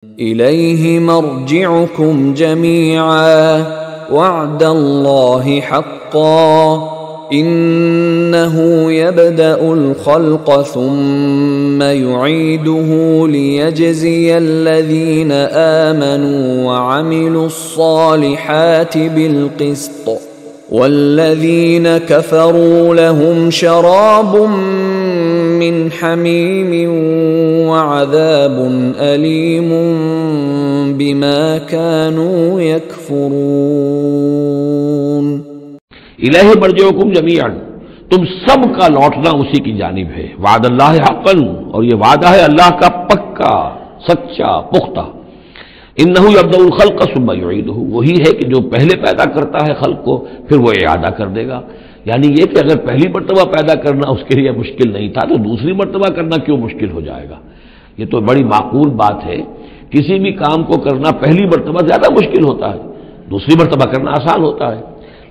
إليه مرجعكم جميعا وعد الله حقا إنه يبدأ الخلق ثم يعيده ليجزي الذين آمنوا وعملوا الصالحات بالقسط والذين كفروا لهم شراب من حميم وعذاب أليم بما كانوا يكفرون الہ مرجعکم جمیعا، تم سب کا لوٹنا اسی کی جانب ہے۔ وعد اللہ حقا، اور یہ وعدہ ہے اللہ کا پکا، سچا، پختہ۔ انہ یبدأ الخلق ثم یعیدہ، وہی ہے کہ جو پہلے پیدا کرتا ہے خلق کو پھر وہ اعادہ کر دے گا۔ یعنی یہ کہ اگر پہلی مرتبہ پیدا کرنا اس کے لیے مشکل نہیں تھا تو دوسری مرتبہ کرنا کیوں مشکل ہو جائے گا؟ یہ تو بڑی معقول بات ہے۔ کسی بھی کام کو کرنا پہلی مرتبہ زیادہ مشکل ہوتا ہے، دوسری مرتبہ کرنا آسان ہوتا ہے۔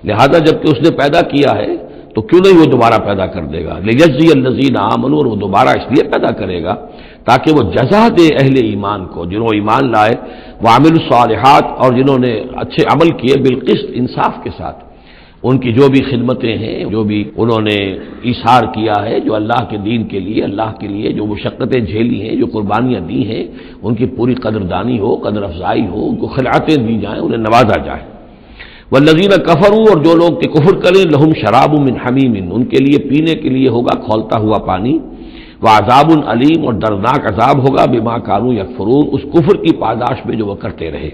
لہذا جب کہ اس نے پیدا کیا ہے تو کیوں نہیں وہ دوبارہ پیدا کر دے گا؟ لیجزی الذین آمنوا، اور وہ دوبارہ اس لیے پیدا کرے گا تاکہ وہ جزا دے اہل ایمان کو، جنہوں ایمان لائے، وعملوا الصالحات، اور جنہوں نے اچھے عمل کیے، بالقسط، انصاف کے ساتھ۔ ان کی جو بھی خدمتیں ہیں، جو بھی انہوں نے ایثار کیا ہے، جو اللہ کے دین کے لیے، اللہ کے لیے جو مشقتیں جھیلی ہیں، جو قربانیاں دی ہیں، ان کی پوری قدردانی ہو، قدر افزائی ہو، ان کو خلعتیں دی جائیں، انہیں نوازا جائے۔ والذین کفروا، اور جو لوگ کہ کفر کریں، لہم شراب من حمیم، ان کے لیے پینے کے لیے ہوگا کھولتا ہوا پانی، وعذاب علیم، اور دردناک عذاب ہوگا بما کانوا یکفرون، اس کفر کی پاداش میں جو وہ کرتے رہے۔